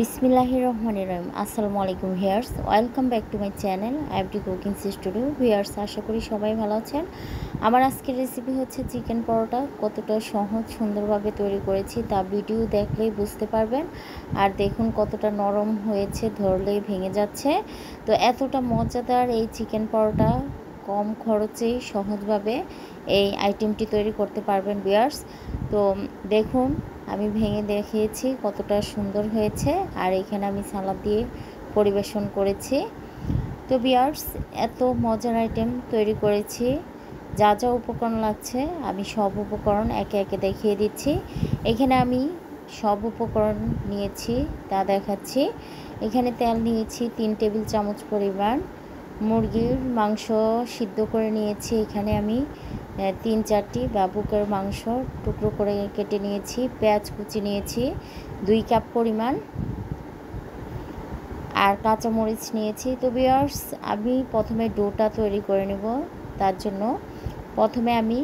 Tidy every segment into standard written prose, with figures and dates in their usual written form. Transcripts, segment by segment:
বিসমিল্লাহির রহমানির রহিম। আসসালামু আলাইকুম viewers, welcome back to my channel IFD cooking studio. Viewers, আশা করি সবাই ভালো আছেন। আমার আজকের রেসিপি হচ্ছে চিকেন পরোটা। কতটা সহজ সুন্দরভাবে তৈরি করেছি তা ভিডিও দেখলেই বুঝতে পারবেন। আর দেখুন কতটা নরম হয়েছে, ধরলেই ভেঙে যাচ্ছে। তো এতটা মজাদার এই চিকেন পরোটা কম খরচেই সহজভাবে এই আইটেমটি তৈরি করতে পারবেন ভিউয়ার্স। তো দেখুন, আমি ভেঙে দেখিয়েছি কতটা সুন্দর হয়েছে। আর এখানে আমি সালাদ দিয়ে পরিবেশন করেছি। তো ভিউয়ার্স, এত মজার আইটেম তৈরি করেছি। যা যা উপকরণ লাগছে আমি সব উপকরণ একে একে দেখিয়ে দিচ্ছি। এখানে আমি সব উপকরণ নিয়েছি তা দেখাচ্ছি। এখানে তেল নিয়েছি 3 টেবিল চামচ পরিমাণ। মুরগির মাংস সিদ্ধ করে নিয়েছি। এখানে আমি 3-4টি বা বুকের মাংস টুকরো করে কেটে নিয়েছি। পেঁয়াজ কুচি নিয়েছি 2 কাপ পরিমাণ, আর কাঁচামরিচ নিয়েছি। তো ভিউয়ার্স, আমি প্রথমে ডোটা তৈরি করে নেব। তার জন্য প্রথমে আমি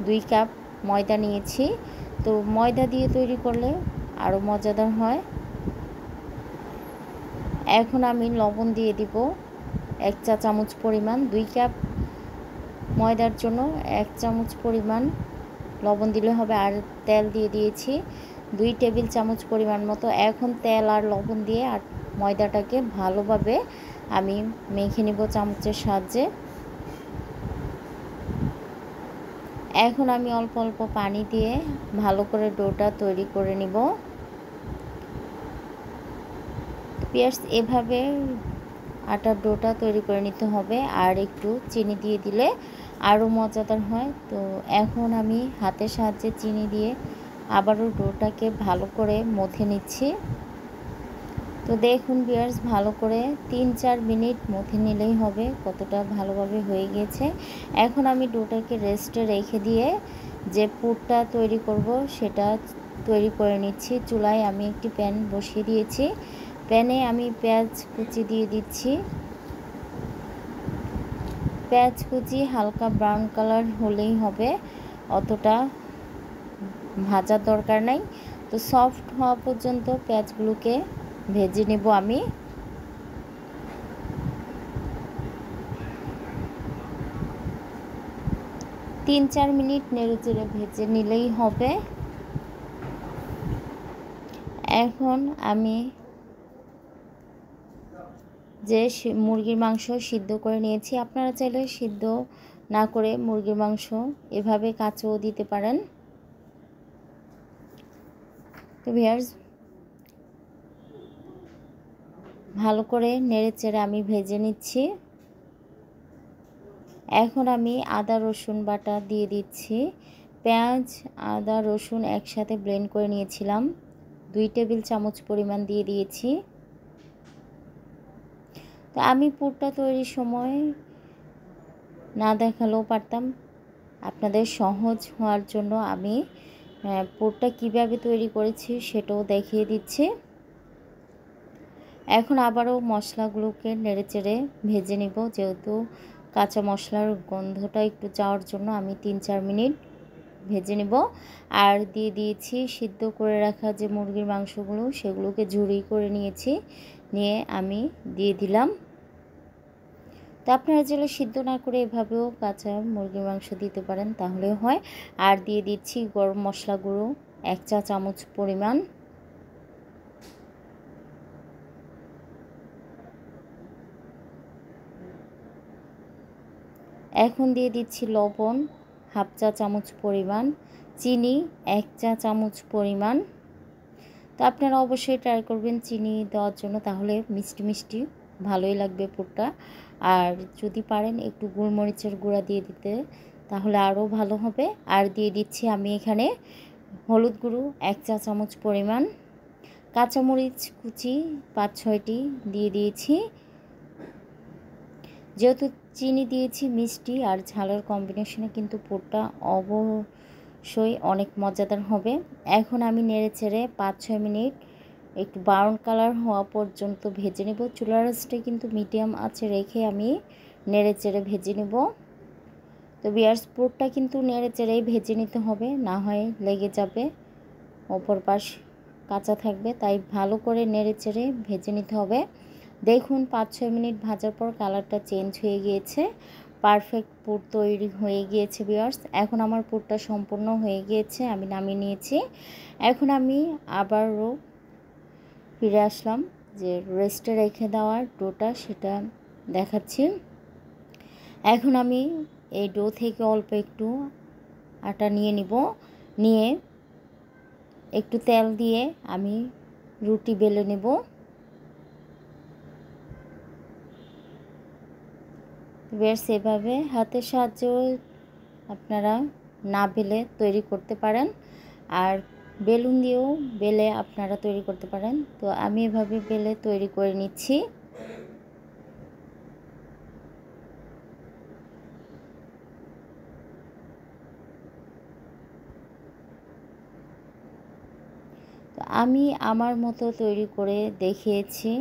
2 কাপ ময়দা নিয়েছি। তো ময়দা দিয়ে তৈরি করলে আরও মজাদার হয়। এখন আমি লবণ দিয়ে দিব 1 চা চামচ পরিমাণ। 2 কাপ ময়দার জন্য 1 চামচ পরিমাণ লবণ দিলে হবে। আর তেল দিয়ে দিয়েছি 2 টেবিল চামচ পরিমাণ মতো। এখন তেল আর লবণ দিয়ে আর ময়দাটাকে ভালোভাবে আমি মেখে নিব চামচের সাহায্যে। এখন আমি অল্প অল্প পানি দিয়ে ভালো করে ডোটা তৈরি করে নিব। পেঁয়াজ এভাবে আটার ডোটা তৈরি করে নিতে হবে। আর একটু চিনি দিয়ে দিলে আরও মজাদার হয়। তো এখন আমি হাতের সাহায্যে চিনি দিয়ে আবারও ডোটাকে ভালো করে মথে নিচ্ছি। তো দেখুন ভিউয়ার্স, ভালো করে 3-4 মিনিট মথে নিলেই হবে। কতটা ভালোভাবে হয়ে গেছে। এখন আমি ডোটাকে রেস্টে রেখে দিয়ে যে পুরটা তৈরি করব সেটা তৈরি করে নিচ্ছি। চুলায় আমি একটি প্যান বসিয়ে দিয়েছি। প্যানে আমি পেঁয়াজ কুচি দিয়ে দিচ্ছি। পেঁয়াজ কুচি হালকা ব্রাউন কালার হলেই হবে, অতটা ভাজার দরকার নাই। তো সফট হওয়া পর্যন্ত পেঁয়াজগুলোকে ভেজে নেব আমি। তিন চার মিনিট নেড়েচেড়ে ভেজে নিলেই হবে। এখন আমি যে মুরগির মাংস সিদ্ধ করে নিয়েছি, আপনারা চাইলে সিদ্ধ না করে মুরগির মাংস এভাবে কাঁচাও দিতে পারেন। তো ভিউয়ার্স, ভালো করে নেড়েচেড়ে আমি ভেজে নিচ্ছি। এখন আমি আদা রসুন বাটা দিয়ে দিচ্ছি। পেঁয়াজ আদা রসুন একসাথে ব্লেন্ড করে নিয়েছিলাম, 2 টেবিল চামচ পরিমাণ দিয়ে দিয়েছি। তো আমি পুরটা তৈরির সময় না দেখালেও পারতাম, আপনাদের সহজ হওয়ার জন্য আমি পুরটা কীভাবে তৈরি করেছি সেটাও দেখিয়ে দিচ্ছি। এখন আবারও মশলাগুলোকে নেড়েচেড়ে ভেজে নিব, যেহেতু কাঁচা মশলার গন্ধটা একটু যাওয়ার জন্য আমি 3-4 মিনিট ভেজে নেব। আর দিয়ে দিয়েছি সিদ্ধ করে রাখা যে মুরগির মাংসগুলো, সেগুলোকে ঝুরি করে নিয়েছি, নিয়ে আমি দিয়ে দিলাম। তো আপনারা যেগুলো সিদ্ধ না করে এভাবেও কাঁচা মুরগির মাংস দিতে পারেন, তাহলেও হয়। আর দিয়ে দিচ্ছি গরম মশলা গুঁড়ো 1 চা চামচ পরিমাণ। এখন দিয়ে দিচ্ছি লবণ 1/2 চা চামচ পরিমাণ, চিনি 1 চা চামচ পরিমাণ। তো আপনারা অবশ্যই ট্রাই করবেন চিনি দেওয়ার জন্য, তাহলে মিষ্টি মিষ্টি ভালোই লাগবে পুরটা। আর যদি পারেন একটু গোলমরিচের গুঁড়া দিয়ে দিতে, তাহলে আরও ভালো হবে। আর দিয়ে দিচ্ছি আমি এখানে হলুদ গুঁড়ো 1 চা চামচ পরিমাণ, কাঁচামরিচ কুচি 5-6টি দিয়ে দিয়েছি। যেহেতু চিনি দিয়েছি, মিষ্টি আর ঝালের কম্বিনেশনে কিন্তু পুরটা অবশ্যই অনেক মজাদার হবে। এখন আমি নেড়েচেড়ে 5-6 মিনিট একটু ব্রাউন কালার হওয়া পর্যন্ত ভেজে নেব। চুলার আঁচটা কিন্তু মিডিয়াম আঁচে রেখে আমি নেড়েচেড়ে ভেজে নেব। তো ভিউয়ার্স, পুরটা কিন্তু নেড়েচেড়েই ভেজে নিতে হবে, না হয় লেগে যাবে অপর পাশ কাঁচা থাকবে, তাই ভালো করে নেড়েচেড়ে ভেজে নিতে হবে। দেখুন 5-6 মিনিট ভাজার পর কালারটা চেঞ্জ হয়ে গিয়েছে, পারফেক্ট পুর তৈরি হয়ে গিয়েছে ভিউয়ার্স। এখন আমার পুরটা সম্পূর্ণ হয়ে গিয়েছে, আমি নামিয়ে নিয়েছি। এখন আমি আবারও ফিরে আসলাম যে রেস্টে রেখে দেওয়ার ডোটা সেটা দেখাচ্ছি। এখন আমি এই ডো থেকে অল্প একটু আটা নিয়ে নিব, নিয়ে একটু তেল দিয়ে আমি রুটি বেলে নেব। এবার সেভাবে হাতের সাহায্যে আপনারা না বেলে তৈরি করতে পারেন, আর বেলুন দিয়েও বেলে আপনারা তৈরি করতে পারেন। তো আমি এভাবে বেলে তৈরি করে নিচ্ছি। তো আমি আমার মতো তৈরি করে দেখিয়েছি।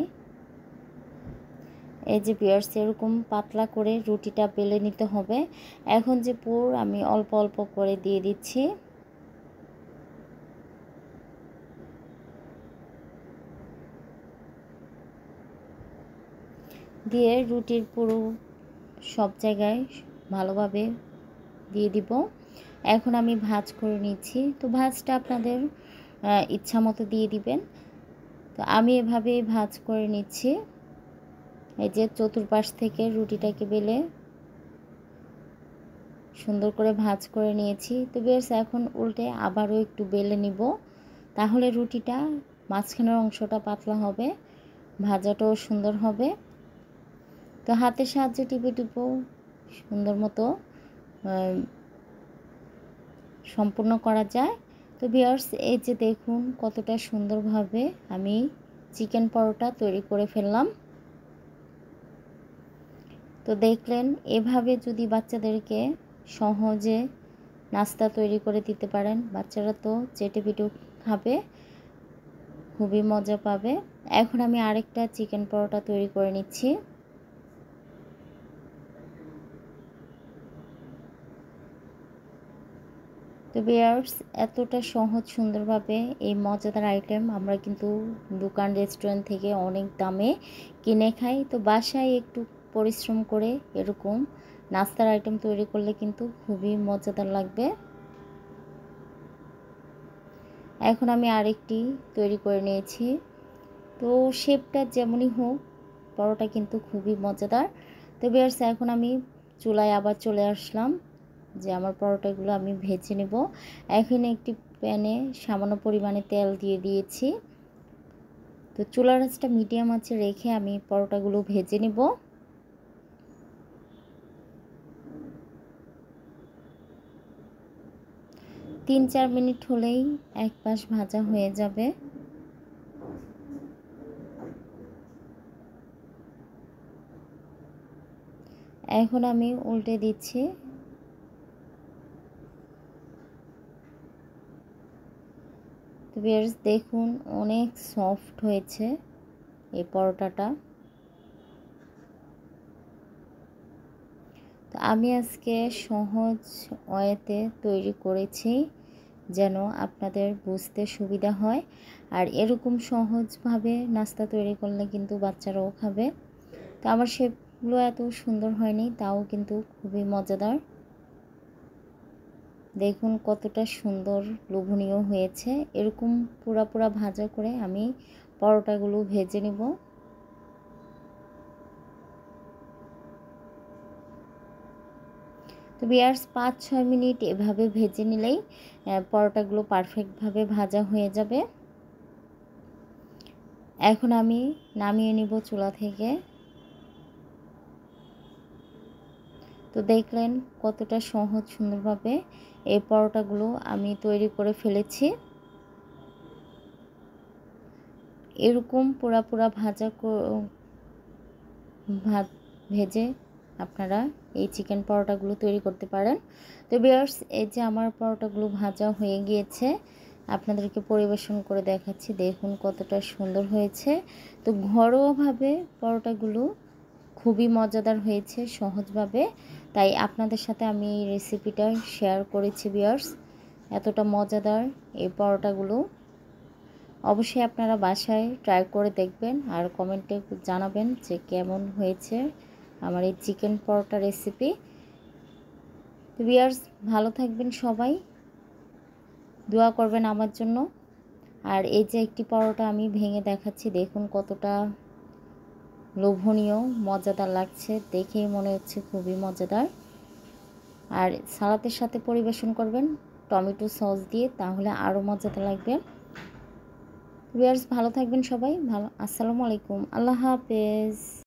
এই যে ভিউয়ার্স, এরকম পাতলা করে রুটিটা বেলে নিতে হবে। এখন যে পুর আমি অল্প অল্প করে দিয়ে দিচ্ছি। দিয়ে রুটির পুরো সব জায়গায় ভালোভাবে দিয়ে দিব। এখন আমি ভাঁজ করে নিচ্ছি। তো ভাঁজটা আপনাদের ইচ্ছা মতো দিয়ে দিবেন। তো আমি এভাবে ভাঁজ করে নিচ্ছি। এই যে চতুর্পাশ থেকে রুটিটাকে বেলে সুন্দর করে ভাঁজ করে নিয়েছি। তো বেশ এখন উল্টে আবারও একটু বেলে নিব, তাহলে রুটিটা মাঝখানের অংশটা পাতলা হবে, ভাজাটাও সুন্দর হবে। তো হাতের সাহায্যে টিপে টিপে সুন্দর মতো সম্পূর্ণ করা যায়। তো ভিউয়ার্স, এই যে দেখুন কতটা সুন্দরভাবে আমি চিকেন পরোটা তৈরি করে ফেললাম। তো দেখলেন, এভাবে যদি বাচ্চাদেরকে সহজে নাস্তা তৈরি করে দিতে পারেন, বাচ্চারা তো চেটে পিটে খাবে, খুবই মজা পাবে। এখন আমি আরেকটা চিকেন পরোটা তৈরি করে নিচ্ছি। তো ভিউয়ার্স, এতটা সহজ সুন্দরভাবে এই মজাদার আইটেম আমরা কিন্তু দোকান রেস্টুরেন্ট থেকে অনেক দামে কিনে খাই। তো বাসায় একটু পরিশ্রম করে এরকম নাস্তার আইটেম তৈরি করলে কিন্তু খুবই মজাদার লাগবে। এখন আমি আরেকটি তৈরি করে নিয়েছি। তো শেপটা যেমনই হোক, পরোটা কিন্তু খুবই মজাদার। তো ভিউয়ার্স, এখন আমি চুলায় আবার চলে আসলাম যে আমার পরোটাগুলো আমি ভেজে নেব। এখন একটি প্যানে সামান্য পরিমাণে তেল দিয়ে দিয়েছি। তো চুলার আঁচটা মিডিয়াম আঁচে রেখে আমি পরোটাগুলো ভেজে নেব। তিন চার মিনিট হলেই এক পাশ ভাজা হয়ে যাবে। এখন আমি উল্টে দিচ্ছি। তো ভিউয়ার্স, দেখুন অনেক সফট হয়েছে এই পরোটাটা। তো আমি আজকে সহজ ওয়েতে তৈরি করেছি যেন আপনাদের বুঝতে সুবিধা হয়, আর এরকম সহজভাবে নাস্তা তৈরি করলে কিন্তু বাচ্চারাও খাবে। তো আমার শেপগুলো এত সুন্দর হয়নি, তাও কিন্তু খুবই মজাদার। দেখুন কতটা সুন্দর লোভনীয় হয়েছে। এরকম পুরা পুরা ভাজা করে আমি পরোটাগুলো ভেজে নেব। তো ভিউয়ার্স, 5-6 মিনিট এভাবে ভেজে নিলেই পরোটাগুলো পারফেক্টভাবে ভাজা হয়ে যাবে। এখন আমি নামিয়ে নিব চুলা থেকে। তো দেখলেন কতটা সহজ সুন্দরভাবে এই পরোটাগুলো আমি তৈরি করে ফেলেছি। এরকম পুরা পুরা ভেজে আপনারা এই চিকেন পরোটাগুলো তৈরি করতে পারেন। তো ভিউয়ার্স, এই যে আমার পরোটাগুলো ভাজা হয়ে গিয়েছে, আপনাদেরকে পরিবেশন করে দেখাচ্ছি। দেখুন কতটা সুন্দর হয়েছে। তো ঘরোয়াভাবে পরোটাগুলো খুবই মজাদার হয়েছে সহজভাবে, তাই আপনাদের সাথে আমি এই রেসিপিটা শেয়ার করেছি ভিউয়ার্স। এতটা মজাদার এই পরোটাগুলো। অবশ্যই আপনারা বাসায় ট্রাই করে দেখবেন আর কমেন্টে জানাবেন যে কেমন হয়েছে আমার এই চিকেন পরোটা রেসিপি। তো ভিউয়ার্স, ভালো থাকবেন সবাই, দোয়া করবেন আমার জন্য। আর এই যে একটি পরোটা আমি ভেঙে দেখাচ্ছি, দেখুন কতটা লোভনীয়, মজাদার লাগছে, দেখেই মনে হচ্ছে খুবই মজাদার। আর সালাদের সাথে পরিবেশন করবেন টমেটো সস দিয়ে, তাহলে আরও মজাদার লাগবে। ভিউয়ার্স, ভালো থাকবেন সবাই, আসসালামু আলাইকুম, আল্লাহ হাফেজ।